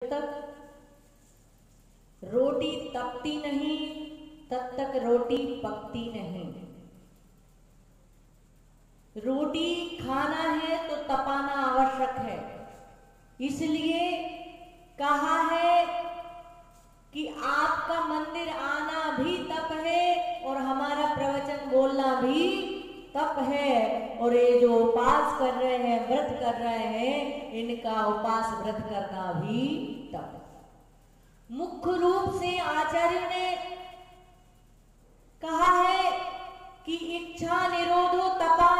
तक रोटी तपती नहीं तब तक रोटी पकती नहीं। रोटी खाना है तो तपाना आवश्यक है, इसलिए कहा है कि आपका मंदिर आना भी तप है और हमारा प्रवचन बोलना भी तप है। और ये जो उपास कर रहे हैं, व्रत कर रहे हैं, इनका उपास व्रत करना भी तप है। मुख्य रूप से आचार्य ने कहा है कि इच्छा निरोधो तपा,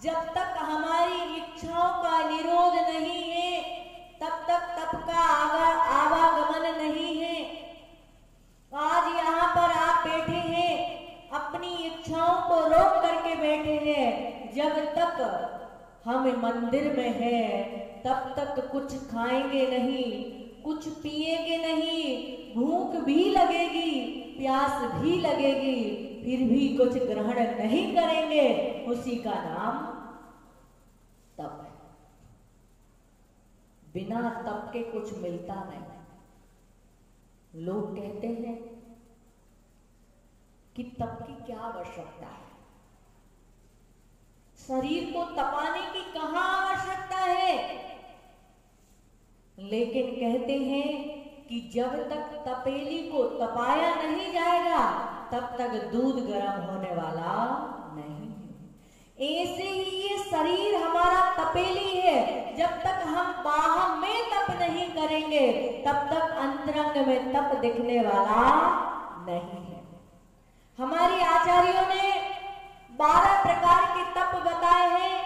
जब तक हमारी इच्छाओं का निरोध नहीं है तब तक तप का आवागमन नहीं है। आज यहाँ पर आप बैठे हैं, अपनी इच्छाओं को रोक करके बैठे हैं। जब तक हम मंदिर में हैं तब तक कुछ खाएंगे नहीं, कुछ पिएंगे नहीं, भूख भी लगेगी, प्यास भी लगेगी, फिर भी कुछ ग्रहण नहीं करेंगे, उसी का नाम तप है। बिना तप के कुछ मिलता नहीं। लोग कहते हैं कि तप की क्या आवश्यकता है, शरीर को तपाने की कहां आवश्यकता है। लेकिन कहते हैं कि जब तक तपेली को तपाया नहीं जाएगा तब तक दूध गर्म होने वाला नहीं है। ऐसे ही ये शरीर हमारा तपेली है, जब तक हम बाहर में तप नहीं करेंगे तब तक अंतरंग में तप दिखने वाला नहीं है। हमारे आचार्यों ने 12 प्रकार के तप बताए हैं,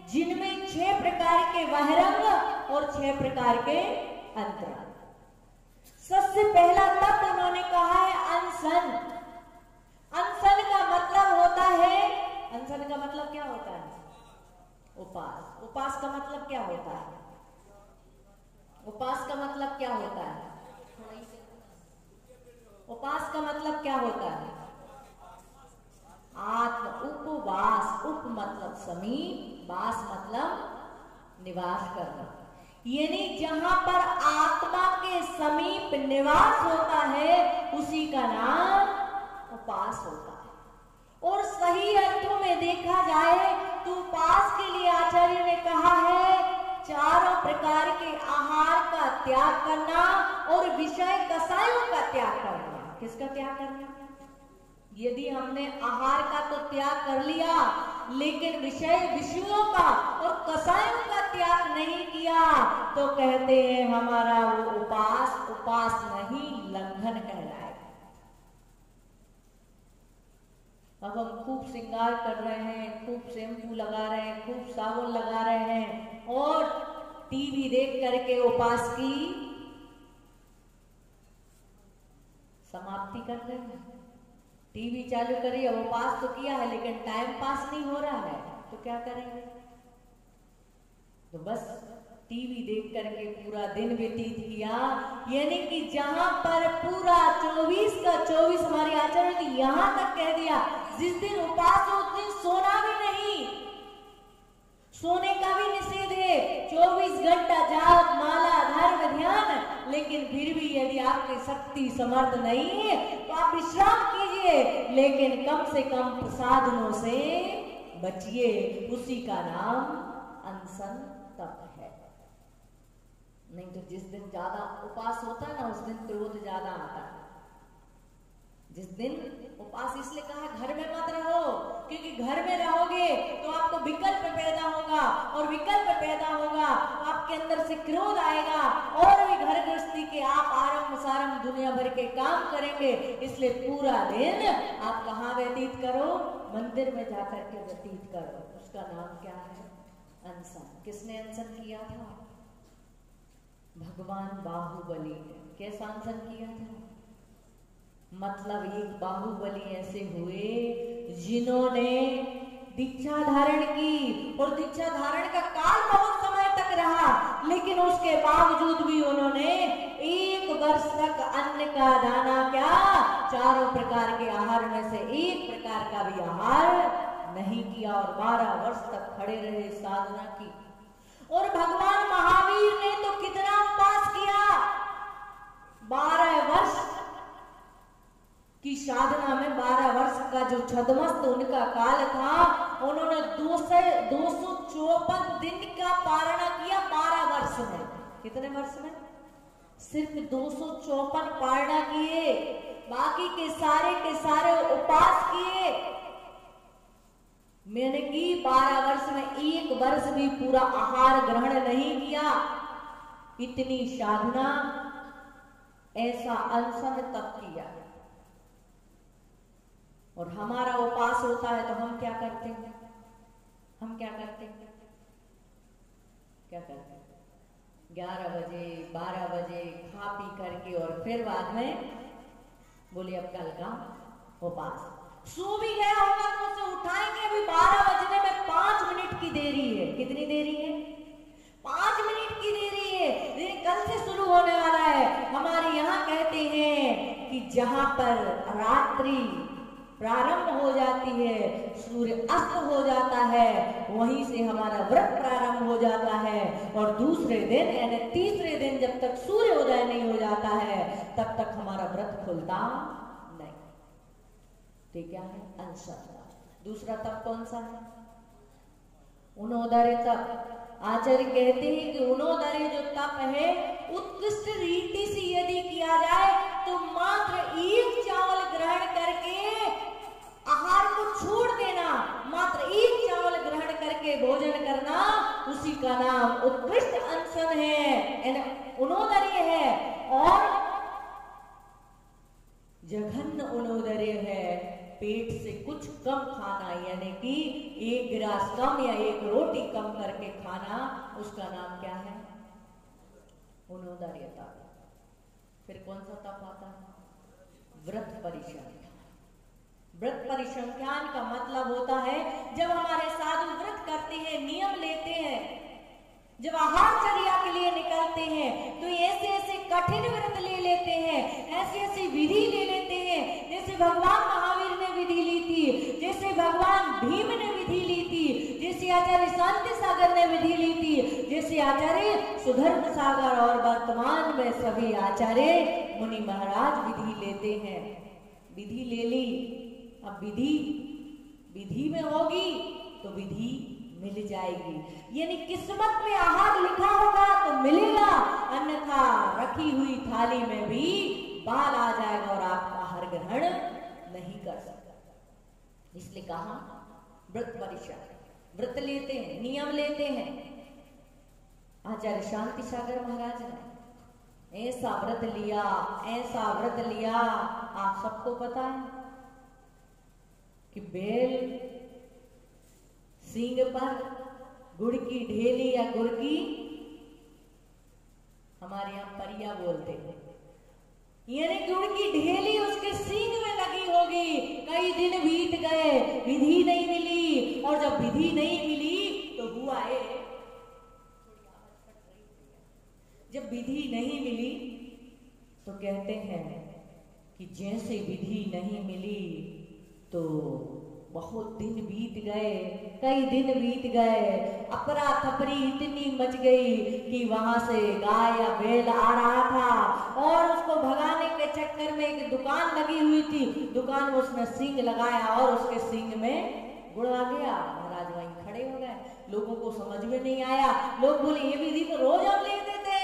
जिनमें 6 प्रकार के बहिरंग और 6 प्रकार के अंतरंग। सबसे पहला तप उन्होंने कहा है अनशन। अनशन का मतलब होता है, अनशन का मतलब क्या होता है? उपास। उपास का मतलब क्या होता है? उपास का मतलब क्या होता है? उपास का मतलब क्या होता है? आत्म उपवास। उप मतलब समीप, वास मतलब निवास करना। यानी जहां पर आत्मा के समीप निवास होता है उसी का नाम उपास होता है। और सही अर्थों में देखा जाए तो उपास के लिए आचार्य ने कहा है 4 प्रकार के आहार का त्याग करना और विषय कसायों का त्याग करना। किसका त्याग करना? यदि हमने आहार का तो त्याग कर लिया लेकिन विषयों का और कसायों का त्याग नहीं किया तो कहते हैं हमारा वो उपास नहीं, लंघन कहलाएगा। अब हम खूब श्रृंगार कर रहे हैं, खूब शैम्पू लगा रहे हैं, खूब साबुन लगा रहे हैं और टीवी देख करके उपास की समाप्ति कर रहे हैं। टीवी चालू करिए, अब उपास तो किया है लेकिन टाइम पास नहीं हो रहा है तो क्या करेंगे? तो बस टीवी देख करके पूरा दिन व्यतीत किया। यानी कि जहां पर पूरा 24 का 24 हमारे आचार्य ने यहां तक कह दिया जिस दिन उपास हो उस दिन सोना भी नहीं, सोने का भी निषेध है। 24 घंटा जाप, माला, धर्म, ध्यान, लेकिन फिर भी यदि आपकी शक्ति समर्थ नहीं है तो आप विश्राम कीजिए, लेकिन कम से कम साधनों से बचिए। उसी का नाम अनशन तप है। नहीं तो जिस दिन ज्यादा उपास होता है ना उस दिन क्रोध ज्यादा आता है। जिस दिन उपास इसलिए कहा घर में मत रहो, क्योंकि घर में रहोगे तो आपको विकल्प पैदा होगा और विकल्प पैदा होगा तो आपके अंदर से क्रोध आएगा और भी घर गृहस्थी के आप आरंभ सारंभ दुनिया भर के काम करेंगे। इसलिए पूरा दिन आप कहाँ व्यतीत करो? मंदिर में जाकर के व्यतीत करो। उसका नाम क्या है? अनशन। किसने अनशन किया था? भगवान बाहुबली ने। कैसा अनशन किया था? मतलब एक बाहुबली ऐसे हुए जिन्होंने दीक्षा धारण की और दीक्षा धारण का काल बहुत समय तक रहा, लेकिन उसके बावजूद भी उन्होंने 1 वर्ष तक अन्न का दाना क्या 4 प्रकार के आहार में से 1 प्रकार का भी आहार नहीं किया और 12 वर्ष तक खड़े रहे, साधना की। और भगवान महावीर ने तो कितना उपास किया, का जो छदमस्त उनका काल था, उन्होंने 254 दिन का पारणा किया 12 वर्ष में। कितने वर्ष में? सिर्फ 254 पारणा किए, बाकी के सारे उपास किए। मैंने की 12 वर्ष में 1 वर्ष भी पूरा आहार ग्रहण नहीं किया। इतनी साधना, ऐसा अनशन तब किया। और हमारा उपास होता है तो हम क्या करते हैं? हम क्या करते हैं? 11 बजे 12 बजे खा पी करके और फिर बाद में बोले अब कल का उपास। सो भी गया होगा तो उसे उठाएंगे। अभी 12 बजने में 5 मिनट की देरी है। कितनी देरी है? 5 मिनट की देरी है। ये कल से शुरू होने वाला है। हमारे यहाँ कहते हैं कि जहां पर रात्रि प्रारंभ हो जाती है, सूर्य अस्त हो जाता है, वहीं से हमारा व्रत प्रारंभ हो जाता है। और दूसरे दिन यानी तीसरे दिन जब तक सूर्योदय नहीं हो जाता है तब तक हमारा व्रत खुलता नहीं। तो क्या है? अनशन। दूसरा तप कौन सा है? उनोदर्य तप। आचार्य कहते हैं कि उनोदर्य जो तप है, उत्कृष्ट रीति से यदि किया जाए तो मात्र 1 चावल ग्रहण करके आहार को छोड़ देना, मात्र 1 चावल ग्रहण करके भोजन करना, उसी का नाम उत्कृष्ट अनशन है, उनोदर्य है। और जघन्य उनोदर्य है, पेट से कुछ कम खाना, यानी कि 1 गिलास कम या 1 रोटी कम करके खाना, उसका नाम क्या है? उनोदर्य तप। फिर कौन सा तप आता है? व्रत परिसंख्यान। व्रत परिसंख्यान का मतलब होता है जब हमारे साधु व्रत करते हैं, नियम लेते हैं, जब आहारचर्या के लिए निकलते हैं तो ऐसे ऐसे कठिन व्रत ले लेते हैं, ऐसी ऐसी विधि ले लेते हैं, जैसे भगवान महावीर ने विधि ली थी, जैसे भगवान भीम ने विधि ली थी, जैसे आचार्य शांति सागर ने विधि ली थी, जैसे आचार्य सुधर्म सागर और वर्तमान में सभी आचार्य मुनि महाराज विधि लेते हैं। विधि ले ली, अब विधि में होगी तो विधि मिल जाएगी। यानी किस्मत में आहार लिखा होगा तो मिलेगा, अन्यथा रखी हुई थाली में भी बाल आ जाएगा और आप आहार ग्रहण नहीं कर सकते। इसलिए कहा व्रत परिसंख्यान। व्रत लेते हैं, नियम लेते हैं। आचार्य शांति सागर महाराज ने ऐसा व्रत लिया, ऐसा व्रत लिया, आप सबको पता है कि बेल सींग पर गुड़ की ढेली या गुड़ की, हमारे यहाँ परिया बोलते हैं, यानी गुड़ की ढेली उसके सींग में लगी होगी। कई दिन बीत गए, विधि नहीं मिली, और जब विधि नहीं मिली तो हुआ है, जब विधि नहीं मिली तो कहते हैं कि जैसे विधि नहीं मिली तो बहुत दिन बीत गए, कई दिन बीत गए, अफरा तफरी इतनी मच गई कि वहां से गाय या बैल आ रहा था और उसको भगाने के चक्कर में एक दुकान लगी हुई थी, दुकान में उसने सींग लगाया और उसके सींग में गुड़ आ गया। महाराज वहीं खड़े हो गए, लोगों को समझ में नहीं आया। लोग बोले ये विधि तो रोज हम लेते थे,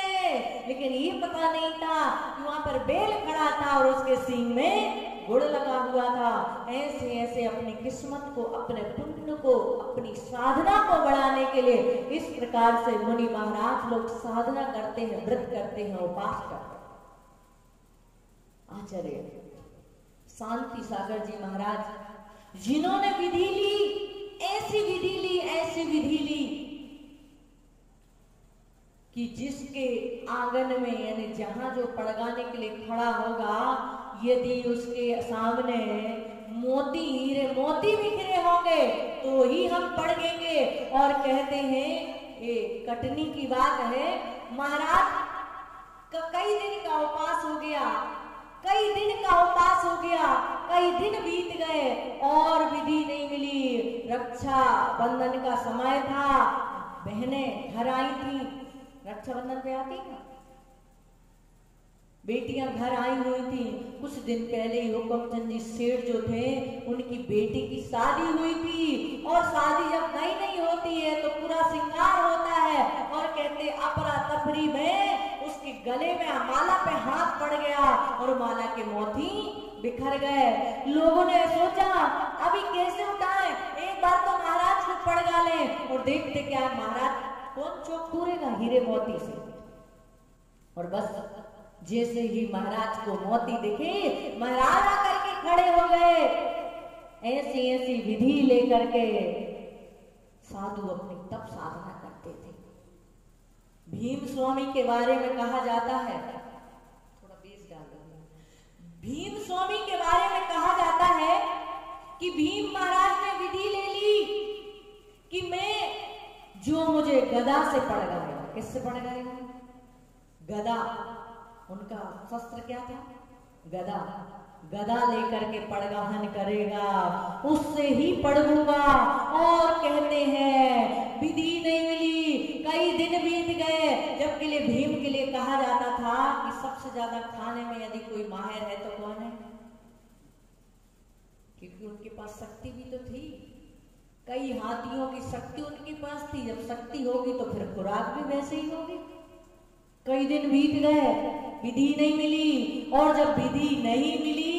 लेकिन ये पता नहीं था कि वहां पर बैल खड़ा था और उसके सींग में गुड़ लगा हुआ था। ऐसे ऐसे अपनी किस्मत को, अपने पुण्य को, अपनी साधना को बढ़ाने के लिए इस प्रकार से मुनि महाराज लोग साधना करते हैं, व्रत करते हैं, उपास करते हैं। आचार्य शांति सागर जी महाराज जिन्होंने विधि ली, ऐसी विधि ली, ऐसी विधि ली कि जिसके आंगन में यानी जहां जो पड़गाने के लिए खड़ा होगा, यदि उसके सामने मोती, हीरे मोती बिखरे होंगे तो ही हम पड़गेंगे। और कहते हैं, ये कटनी की बात है, महाराज का कई दिन का उपास हो गया, कई दिन का उपास हो गया, कई दिन बीत गए और विधि नहीं मिली। रक्षा बंधन का समय था, बहनें घर आई थी, रक्षाबंधन पे आती ना, बेटियां घर आई हुई थी। कुछ दिन पहले ही हुक्मचंद जी सेठ जो थे उनकी बेटी की शादी हुई थी, और शादी जब नई नई होती है तो पूरा श्रृंगार होता है, और कहते अपरा तफरी में उसके गले में माला पे हाथ पड़ गया और माला के मोती बिखर गए। लोगों ने सोचा अभी कैसे उठाएं, एक बार तो महाराज को पड़ डाले, और देखते क्या महाराज कौन चौक पूरेगा हीरे मोती से। और बस जैसे ही महाराज को मोती दिखे महाराज आकर के खड़े हो गए। ऐसी ऐसी विधि लेकर के साधु अपनी तप साधना करते थे। भीम स्वामी के बारे में कहा जाता है, थोड़ा बेस डाल दो। भीम स्वामी के बारे में कहा जाता है कि भीम महाराज ने विधि ले ली कि मैं जो मुझे गदा से पड़ गया। किससे पड़ गया? गदा। उनका शस्त्र क्या था? गदा। गदा लेकर के पड़गाहन करेगा, उससे ही पढ़ूंगा। और कहते हैं विधि नहीं मिली, कई दिन बीत गए, जब के लिए भीम के लिए कहा जाता था कि सबसे ज्यादा खाने में यदि कोई माहिर है तो कौन है? क्योंकि उनके पास शक्ति भी तो थी, कई हाथियों की शक्ति उनके पास थी। जब शक्ति होगी तो फिर खुराक भी वैसे ही होगी। कई दिन बीत गए, विधि नहीं मिली, और जब विधि नहीं मिली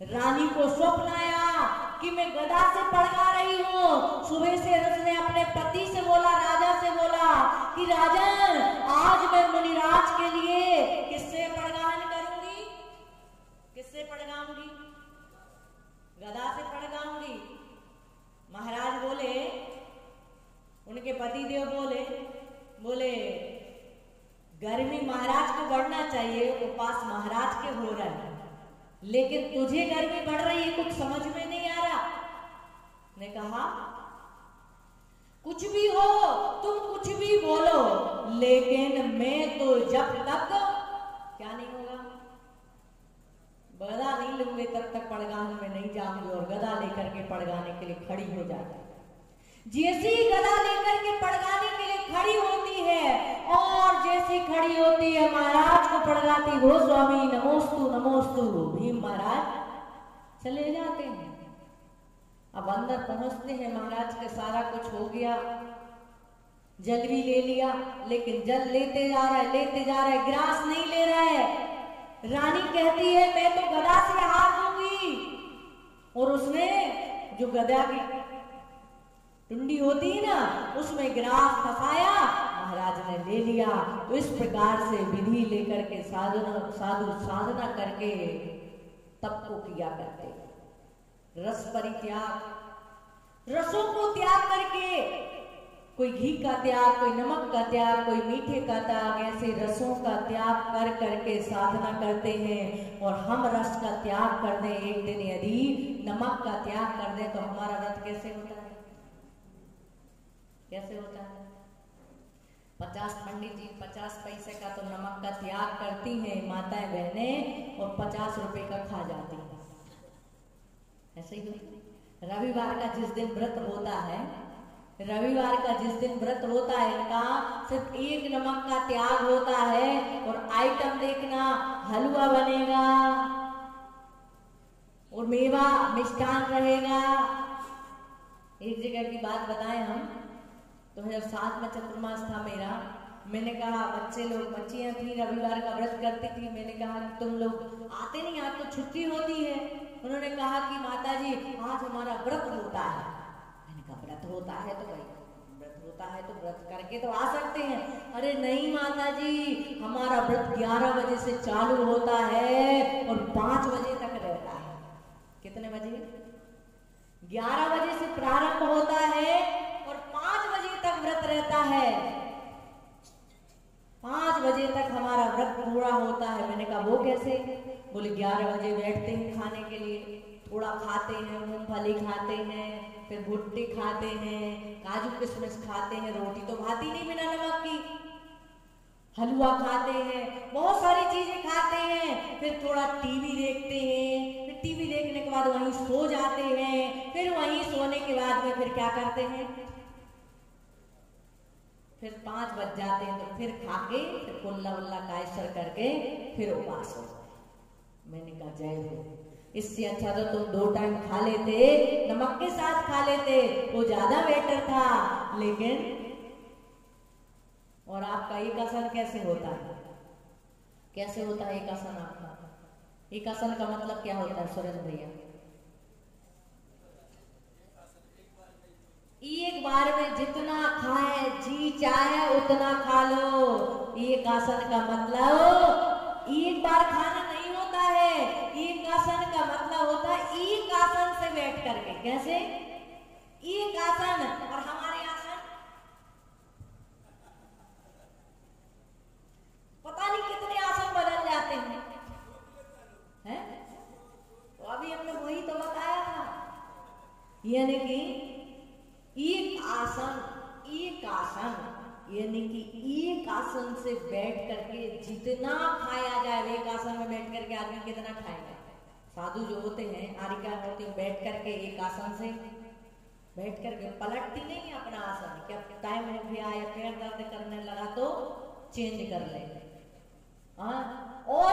रानी को स्वप्न आया कि मैं गदा से पड़गा रही हूँ। सुबह से उसने अपने पति से बोला, राजा से बोला कि राजन आज मैं मुनिराज के लिए किससे पड़गाहन करूंगी? किससे पड़गाऊंगी? गदा से पड़गाऊंगी। महाराज बोले, उनके पति देव बोले गर्मी महाराज को बढ़ना चाहिए, उपास महाराज के हो रहा है, लेकिन तुझे गर्मी बढ़ रही है, कुछ समझ में नहीं आ रहा। ने कहा कुछ भी हो, तुम कुछ भी बोलो, लेकिन मैं तो जब तक क्या नहीं होगा, गदा नहीं लूंगे तब तक पड़गाने में नहीं जाऊंगी। और गदा लेकर के पड़गाने के लिए खड़ी हो जाती। जैसी गदा लेकर के पड़गाने के लिए खड़ी होती है, और जैसी खड़ी होती है महाराज को पड़गाती, वो स्वामी नमोस्तु नमोस्तु। भीम महाराज चले जाते हैं। अब अंदर पहुंचते हैं, महाराज के सारा कुछ हो गया, जल भी ले लिया, लेकिन जल लेते जा रहा है, ग्रास नहीं ले रहा है। रानी कहती है मैं तो गदा से हार दूंगी, और उसने जो गदा की टुंडी होती है ना, उसमें ग्रास फंसाया, महाराज ने ले लिया। तो इस प्रकार से विधि लेकर के साधु साधना करके तप को किया करते। रस परित्याग, रसों को त्याग करके, कोई घी का त्याग, कोई नमक का त्याग, कोई मीठे का त्याग, ऐसे रसों का त्याग कर करके साधना करते हैं। और हम रस का त्याग कर दें, एक दिन यदि नमक का त्याग कर दें, तो हमारा व्रत कैसे होता है? कैसे होता है? 50 पंडित जी 50 पैसे का तो नमक का त्याग करती हैं माताएं बहनें, और 50 रुपए का खा जाती हैं। ऐसे ही होता है। रविवार का जिस दिन व्रत होता है, रविवार का जिस दिन व्रत होता है, इनका सिर्फ एक नमक का त्याग होता है। और आइटम देखना, हलवा बनेगा और मेवा मिष्ठान रहेगा। एक जगह की बात बताएं हम, 2007 में चतुर्मास था मेरा। मैंने कहा बच्चियां थी, रविवार का व्रत करती थी। मैंने कहा कि तुम लोग आते नहीं, आज तो छुट्टी होती है। उन्होंने कहा कि माता जी आज हमारा व्रत होता है। मैंने कहा व्रत होता है तो भाई व्रत होता है तो व्रत करके तो आ सकते हैं। अरे नहीं माता जी, हमारा व्रत 11 बजे से चालू होता है और 5 बजे तक रहता है। कितने बजे? 11 बजे से प्रारंभ होता है और 5 बजे तक व्रत रहता है। 5 बजे तक हमारा व्रत पूरा होता है। मैंने कहा वो कैसे? बोले 11 बजे बैठते हैं खाने के लिए, थोड़ा खाते हैं, मूंगफली खाते हैं, फिर भुट्टे खाते हैं, काजू किशमिश खाते हैं, रोटी तो भाती नहीं बिना नमक की, हलवा खाते हैं, बहुत सारी चीजें खाते हैं। फिर थोड़ा टीवी देखते हैं, फिर टीवी देखने के बाद वहीं सो जाते हैं। फिर वहीं सोने के बाद में फिर क्या करते हैं? फिर 5 बज जाते हैं तो फिर खा के फिर कुल्ला वल्ला कायसर करके फिर उपवास हो जाए। मैंने कहा जय हो, इससे अच्छा तो तुम 2 टाइम खा लेते, नमक के साथ खा लेते, वो ज्यादा बेटर था। लेकिन और आपका एक आसन कैसे होता है, कैसे होता है एक आसन आपका? एक आसन का मतलब क्या होता है सुरेंद्र भैया? एक बार में जितना खाए जी चाहे उतना खा लो। एक आसन का मतलब एक बार खाना नहीं होता है, एक आसन का मतलब होता है एक आसन से बैठ करके। कैसे? एक आसन। और हमारे आसन पता नहीं कितने आसन बदल जाते हैं, हैं? तो अभी हमने वही तो बताया था, यानी कि एक आसन यानी कि एक आसन से बैठ करके जितना खाया जाए। एक आसन में बैठ करके आदमी कितना खाएगा? साधु जो होते हैं, आरिका होती है, बैठ करके एक आसन से बैठ करके पलटती नहीं अपना आसन, क्या टाइम हो गया या पैर दर्द करने लगा तो चेंज कर ले। और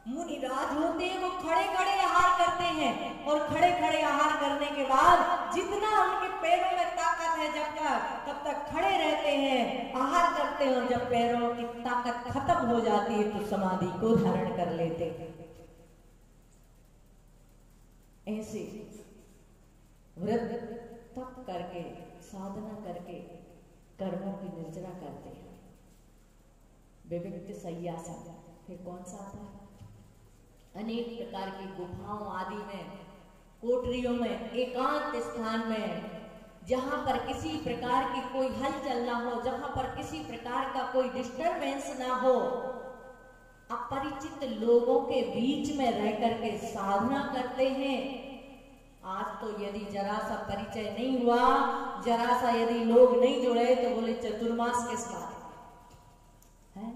मुनिराज होते हैं वो खड़े खड़े आहार करते हैं, और खड़े खड़े आहार करने के बाद जितना उनके पैरों में ताकत है जब तक तब तक खड़े रहते हैं, आहार करते हैं, और जब पैरों की ताकत खत्म हो जाती है तो समाधि को धारण कर लेते हैं। ऐसे व्रत तप करके साधना करके कर्मों की निर्जरा करते हैं। विविक्त सय्यासन। फिर कौन सा आता है? अनेक प्रकार की गुफाओं आदि में, कोठरियों में, एकांत स्थान में, जहां पर किसी प्रकार की कोई हलचल ना हो, जहां पर किसी प्रकार का कोई डिस्टरबेंस ना हो, अपरिचित लोगों के बीच में रह करके साधना करते हैं। आज तो यदि जरा सा परिचय नहीं हुआ, जरा सा यदि लोग नहीं जुड़े तो बोले चतुर्मास किस बात है?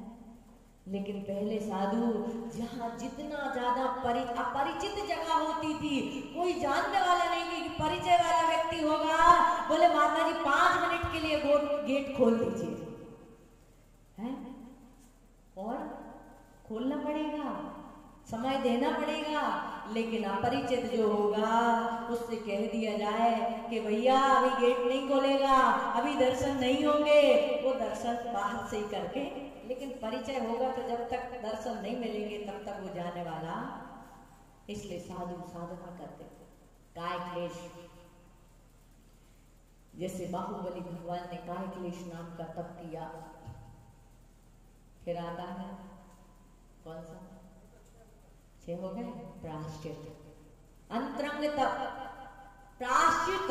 लेकिन पहले साधु जहां जितना ज्यादा अपरिचित जगह होती थी, कोई जानने वाला नहीं थी, कि परिचय वाला व्यक्ति होगा, बोले माता जी 5 मिनट के लिए गेट खोल दीजिए, हैं? और खोलना पड़ेगा, समय देना पड़ेगा। लेकिन अपरिचित जो होगा उससे कह दिया जाए कि भैया अभी गेट नहीं खोलेगा, अभी दर्शन नहीं होंगे, वो दर्शन बाहर से ही करके। लेकिन परिचय होगा तो जब तक दर्शन नहीं मिलेंगे तब तक वो जाने वाला। इसलिए साधु साधना करते थे, काय क्लेश। जैसे बाहुबली भगवान ने काय क्लेश नाम का तप किया। फिर आता है कौन सा? 6 हो गए। प्रायश्चित, अंतरंग तप। प्रायश्चित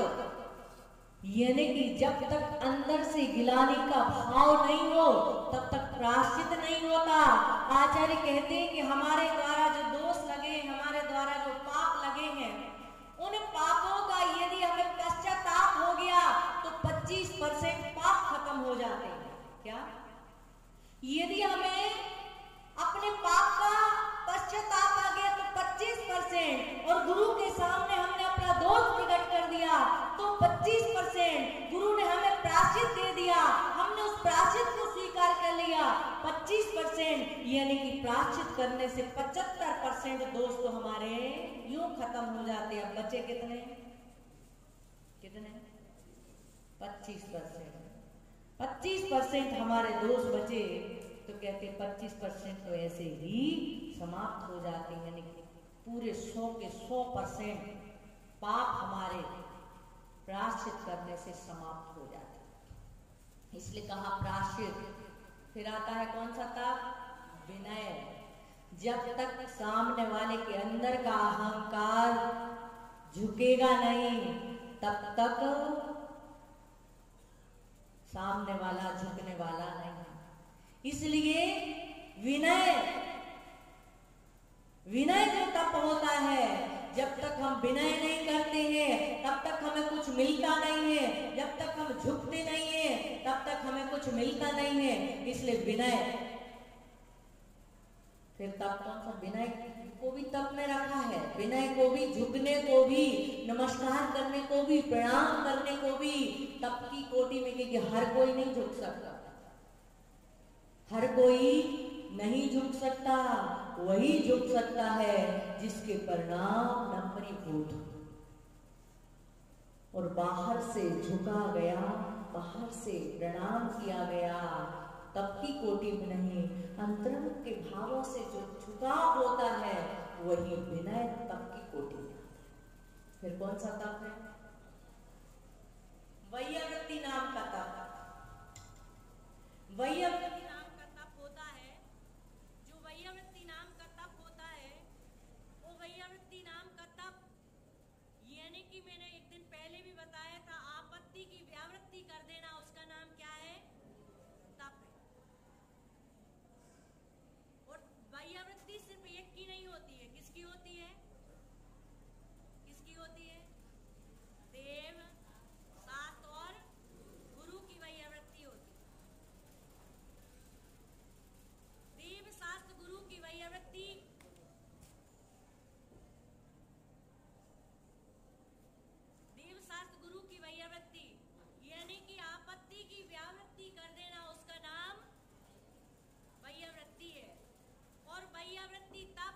यानी कि जब तक अंदर से गिलानी का भाव नहीं हो तब तक प्रायश्चित नहीं होता। आचार्य कहते हैं कि हमारे द्वारा जो दोष लगे, हमारे द्वारा जो पाप लगे हैं, उन पापों का यदि हमें पश्चाताप हो गया तो 25% पाप खत्म हो जाते हैं। क्या? यदि हमें अपने पाप का पश्चाताप आ गया तो 25%, और गुरु के सामने हमने अपना दोष प्रकट कर दिया तो 25%, गुरु ने हमें प्रायश्चित दे दिया, हमने उस प्रायश्चित को स्वीकार कर लिया, 25%, यानी कि प्रायश्चित करने से 75% दोष तो हमारे यूं खत्म हो जाते हैं। अब बचे कितने? 25% हमारे दोष बचे तो कहते 25% तो ऐसे ही समाप्त हो जाते हैं। यानी पूरे 100 के 100% पाप हमारे प्रायश्चित करने से समाप्त हो जाते हैं। इसलिए कहा प्रायश्चित। फिर आता है कौन सा तप? विनय। जब तक सामने वाले के अंदर का अहंकार झुकेगा नहीं तब तक सामने वाला झुकने वाला नहीं। इसलिए विनय जो तप होता है, जब तक हम विनय नहीं करते हैं तब तक हमें कुछ मिलता नहीं है, जब तक हम झुकते नहीं है तब तक हमें कुछ मिलता नहीं है। इसलिए विनय। फिर तप कौन सा? विनय को भी तप में रखा है, विनय को भी, झुकने को भी, नमस्कार करने को भी, प्रणाम करने को भी तप की कोटि में, क्योंकि हर कोई नहीं झुक सकता, हर कोई नहीं झुक सकता। वही झुक सकता है जिसके परिणाम नम्रीभूत हो। और बाहर से झुका गया, बाहर से प्रणाम किया गया, तप की कोटि में नहीं, अंतरंग के भावों से जो झुकाव होता है वही विनय तप की कोटि में आता है। फिर कौन सा तप है? वैयावृत्ति नाम का तप। वैयावृत्ति नाम का तप होता है, जो वैयावृत्ति नाम का तप होता है, वो वैयावृत्ति नाम का तप, यानी कि मैंने एक दिन पहले भी बताया था, आपत्ति की व्यावृत्ति कर देना, उसका नाम क्या है? तप है। और वैयावृत्ति सिर्फ एक की नहीं होती है, किसकी होती है? किसकी होती है? देव, शास्त्र और गुरु की वैयावृत्ति होती है। देव, शास्त्र, गुरु की वैयावृत्ति, देव, शास्त्र, गुरु की वैयावृत्ति, यानी कि आपत्ति की व्यावृत्ति कर देना, उसका नाम वैयावृत्ति है। और वैयावृत्ति तप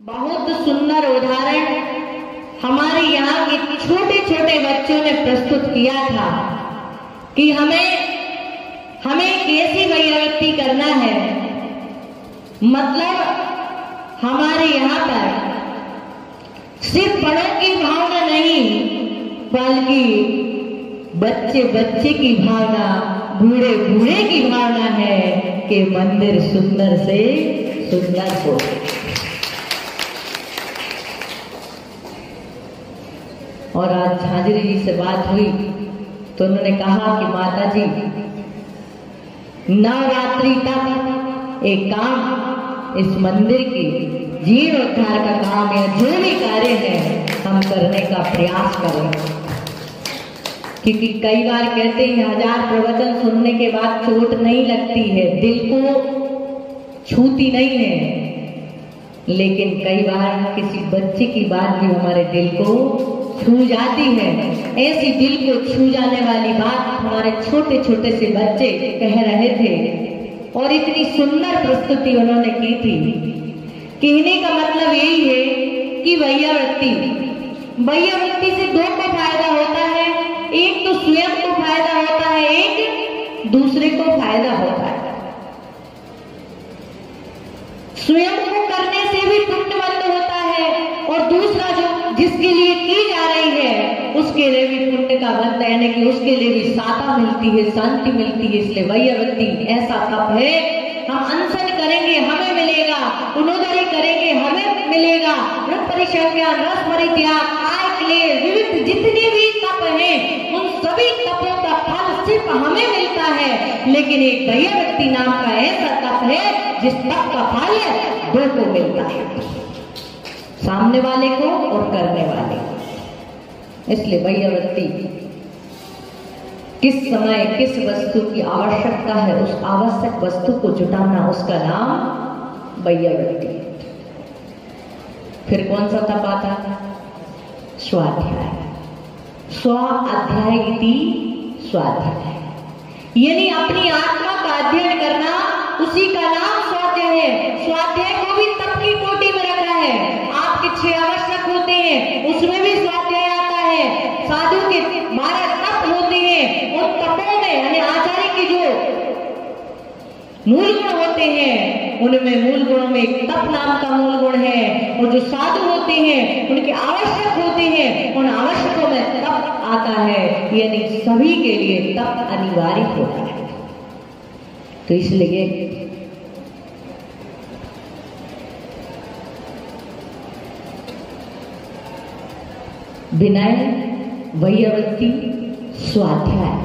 बहुत सुंदर उदाहरण हमारे यहाँ के छोटे छोटे बच्चों ने प्रस्तुत किया था कि हमें कैसी वैयावृत्ति करना है। मतलब हमारे यहाँ पर सिर्फ बड़ों की भावना नहीं, बल्कि बच्चे बच्चे की भावना, बूढ़े बूढ़े की भावना है कि मंदिर सुंदर से सुंदर हो। और आज झांझरी जी से बात हुई तो उन्होंने कहा कि माता जी, नवरात्रि तक एक काम, इस मंदिर की जीर्णोद्धार का काम या जो भी कार्य है हम करने का प्रयास करें। क्योंकि कई बार कहते हैं 1000 प्रवचन सुनने के बाद चोट नहीं लगती है, दिल को छूती नहीं है, लेकिन कई बार किसी बच्चे की बात भी हमारे दिल को छू जाती है। ऐसी दिल को छू जाने वाली बात हमारे छोटे छोटे से बच्चे कह रहे थे और इतनी सुंदर प्रस्तुति उन्होंने की थी। कहने का मतलब यही है कि वैयावृत्ति से दो को फायदा होता है, एक तो स्वयं को फायदा होता है, एक दूसरे को फायदा होता है। स्वयं को करने से भी पुण्यवंत होता है और दूसरा जो जिसके लिए की जा रही है उसके लिए भी पुण्य का बंध, यानी कि उसके लिए भी साता मिलती है, शांति मिलती है। इसलिए वैयावृत्ति ऐसा तप है, हम अनशन करेंगे हमें मिलेगा, पुनोदरी करेंगे हमें मिलेगा, व्रत परिसंज्ञा, रस परित्याग, काय क्लेश, विविध जितने भी तप हैं उन सभी तपों का फल सिर्फ हमें मिलता है। लेकिन एक वैयावृत्ति नाम का ऐसा तप है जिस तप का फल दो को मिलता है, सामने वाले को और करने वाले को। इसलिए वैयावृत्ति किस समय किस वस्तु की आवश्यकता है, उस आवश्यक वस्तु को जुटाना, उसका नाम वैयावृत्ति। फिर कौन सा तप आता है? स्वाध्याय। स्व अध्याय इति स्वाध्याय, यानी अपनी आत्मा का अध्ययन करना, उसी का नाम स्वाध्याय है। स्वाध्याय को भी तप की कोटि में रखा है। आपके 6 आवश्यक होते हैं, उसमें भी स्वाध्याय आता है। साधु के 12 तप होते हैं, उन तपों में यानी आचार्य के जो मूल गुण होते हैं उनमें मूल गुणों में एक तप नाम का मूल गुण है। और जो साधु होते हैं उनके आवश्यक होते हैं, उन आवश्यकों में तप आता है, यानी सभी के लिए तप अनिवार्य होता है। तो इसलिए विनय, वैयावृत्ति, स्वाध्याय।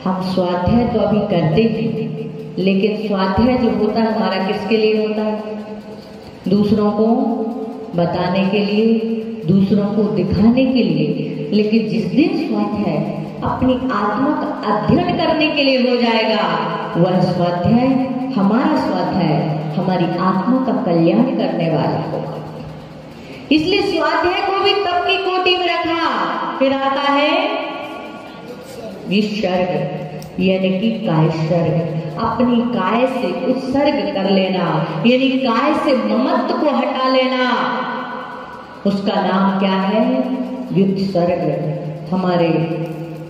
हम स्वाध्याय तो अभी करते हैं, लेकिन स्वाध्याय जो होता है हमारा किसके लिए होता है? दूसरों को बताने के लिए, दूसरों को दिखाने के लिए। लेकिन जिस दिन स्वाध्याय अपनी आत्मा का अध्ययन करने के लिए हो जाएगा, वह स्वाध्याय, हमारा स्वाध्याय हमारी आत्मा का कल्याण करने वाला होगा। इसलिए स्वाध्याय को भी तप की कोटि में रखा। फिर आता है विसर्ग, यानी कि काय सर्ग। अपनी काय से उत्सर्ग कर लेना, यानी काय से ममत्व को हटा लेना। उसका नाम क्या है? व्युत्सर्ग। हमारे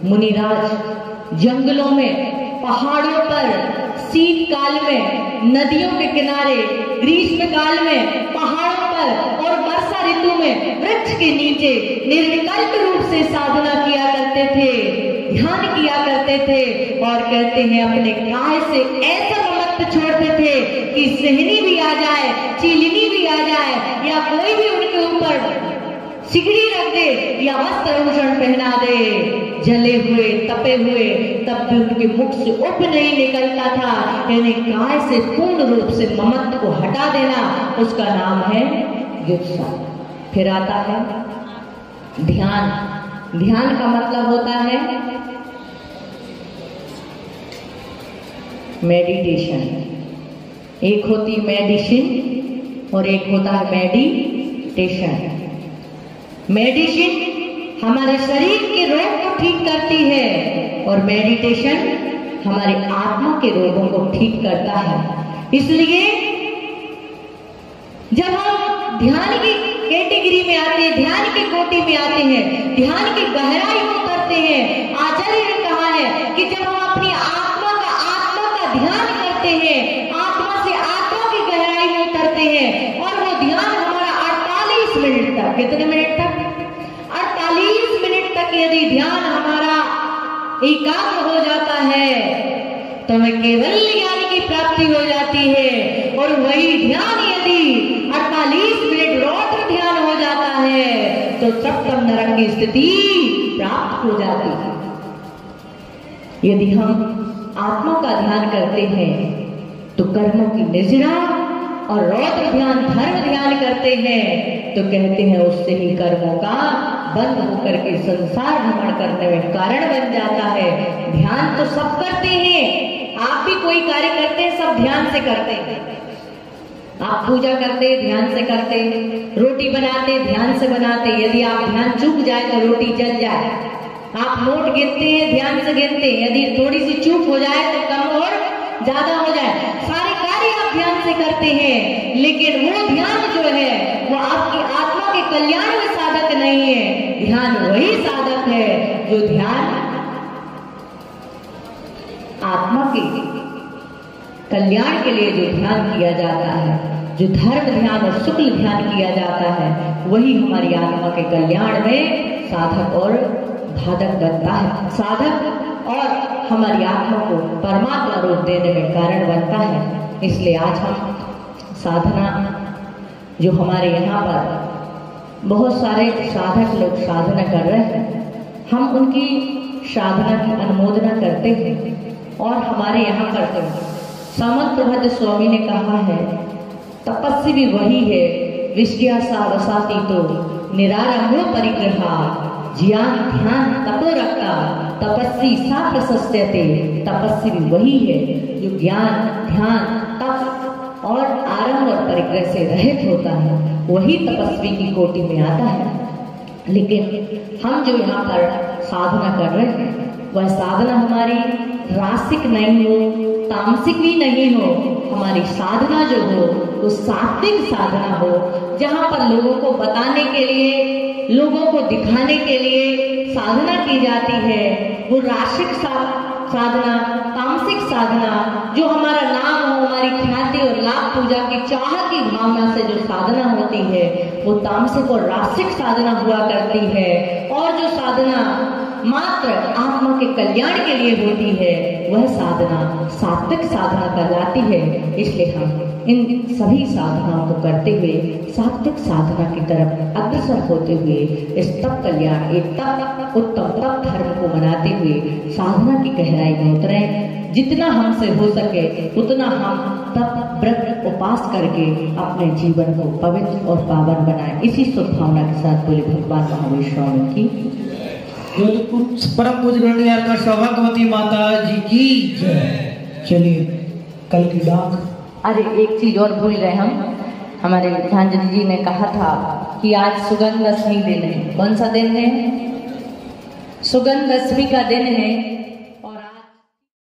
मुनिराज जंगलों में, पहाड़ों पर, शीतकाल में, नदियों के किनारे, ग्रीष्म काल में, पहाड़ों पर और वर्षा ऋतु में वृक्ष के नीचे निर्विकल्प रूप से साधना किया करते थे, ध्यान किया करते थे। और कहते हैं अपने काय से ऐसा ममत्व छोड़ते थे कि सहनी भी आ जाए, चीलनी भी आ जाए, या कोई भी उनके ऊपर सिगड़ी रख दे या वस्त्र भूषण पहना दे, जले हुए, तपे हुए, तब भी उनके मुख से उफ नहीं निकलता था। यानी काय से पूर्ण रूप से ममत्व को हटा देना, उसका नाम है व्युत्सर्ग। फिर आता है ध्यान। ध्यान का मतलब होता है मेडिटेशन। एक होती मेडिसिन और एक होता है मेडिटेशन। मेडिसिन हमारे शरीर के रोग को ठीक करती है और मेडिटेशन हमारे आत्मा के रोगों को ठीक करता है। इसलिए जब हम ध्यान की कैटेगरी में आते हैं, ध्यान की कोटि में आते हैं, ध्यान की गहराई में उतरते हैं, आचार्य ने कहा है कि जब हम अपनी आत्मा का ध्यान करते हैं, आत्मा से आत्मा की गहराई में उतरते हैं, और वो ध्यान हमारा 48 मिनट तक, कितने मिनट तक? 48 मिनट तक यदि ध्यान हमारा एकाग्र हो जाता है तो हमें केवल ज्ञान की प्राप्ति हो जाती है। और वही ध्यान यदि 48 मिनट रौद्र ध्यान हो जाता है तो सप्तम नरक की स्थिति प्राप्त हो जाती है। यदि हम आत्मा का ध्यान करते हैं तो कर्मों की निर्जरा, और रौद्र ध्यान, धर्म ध्यान करते हैं तो कहते हैं उससे ही कर्मों का बंद होकर के संसार भ्रमण करने में कारण बन जाता है। ध्यान तो सब करते हैं, आप भी कोई कार्य करते हैं, सब ध्यान से करते हैं। आप पूजा करते हैं, ध्यान से करते हैं, रोटी बनाते, ध्यान से बनाते। यदि आप ध्यान चूक जाए तो रोटी जल जाए। आप नोट गिनते हैं, ध्यान से गिनते हैं, यदि थोड़ी सी चूक हो जाए तो कम और ज्यादा हो जाए। सारे कार्य आप ध्यान से करते हैं, लेकिन वो ध्यान जो है वो आपकी आत्मा के कल्याण में साधक नहीं है। ध्यान वही साधक है जो ध्यान आत्मा के कल्याण के लिए जो ध्यान किया जाता है, जो धर्म ध्यान और शुक्ल ध्यान किया जाता है, वही हमारी आत्मा के कल्याण में साधक और बाधक बनता है। साधक और हमारी आत्मा को परमात्मा रूप देने में कारण बनता है। इसलिए आज हम साधना, जो हमारे यहाँ पर बहुत सारे साधक लोग साधना कर रहे हैं, हम उनकी साधना की अनुमोदना करते हैं। और हमारे यहाँ पर तो सामंत प्रभुपाद स्वामी ने कहा है, तपस्वी भी वही है, विषया सावसाती तो निरारंभो परिग्रहा, ज्ञान ध्यान तपो रखता, तपस्वी सा प्रशस्त्यते। तपस्वी भी वही है जो ज्ञान, ध्यान, तप और आरंभ और परिग्रह से रहित होता है, वही तपस्वी की कोटि में आता है। लेकिन हम जो यहाँ पर साधना कर रहे हैं, वह साधना हमारी रासिक नहीं हो, तामसिक भी नहीं हो। हमारी साधना जो हो वो सात्विक साधना हो, जहाँ पर लोगों को बताने के लिए, लोगों को दिखाने के लिए साधना की जाती है। वो रासिक साधना, तामसिक साधना, जो हमारा नाम हो, हमारी ख्याति और लाभ पूजा की चाह की भावना से जो साधना होती है वो तामसिक और रासिक साधना हुआ करती है। और जो साधना मात्र आत्मा के कल्याण के लिए होती है वह साधना सात्विक साधना कहलाती है। इसलिए हम इन सभी साधनाओं को करते हुए सात्विक साधना की तरफ अग्रसर होते हुए इस तप कल्याण, एक तप उत्तम तप धर्म को मनाते हुए साधना की गहराई में उतरे। जितना हमसे हो सके उतना हम तप व्रत उपास करके अपने जीवन को पवित्र और पावन बनाएं। इसी सद्भावना के साथ बोले भगवान महावीर स्वामी की परम पूज्य ग्रहणीय का सौभाग्यवती माता जी की जय। चलिए कल की डाक। अरे एक चीज और भूल गए हम, हमारे ध्यानचंद जी ने कहा था कि आज सुगंध दशमी दिन है। कौन सा दिन है? सुगंध दशमी का दिन है।